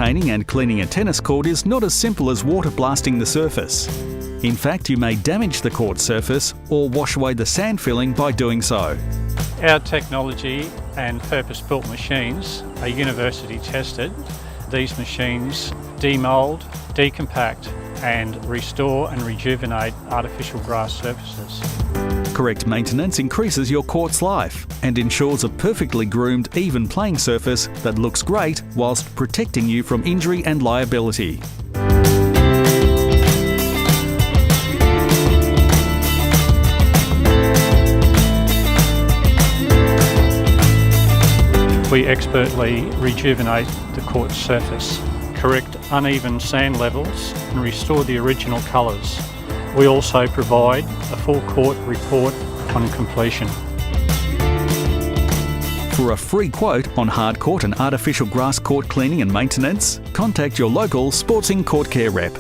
Maintaining and cleaning a tennis court is not as simple as water blasting the surface. In fact, you may damage the court surface or wash away the sand filling by doing so. Our technology and purpose-built machines are university tested. These machines demould, decompact and restore and rejuvenate artificial grass surfaces. Correct maintenance increases your court's life and ensures a perfectly groomed, even playing surface that looks great whilst protecting you from injury and liability. We expertly rejuvenate the court surface, correct uneven sand levels and restore the original colours. We also provide a full court report on completion. For a free quote on hard court and artificial grass court cleaning and maintenance, contact your local Sportzing Court Care rep.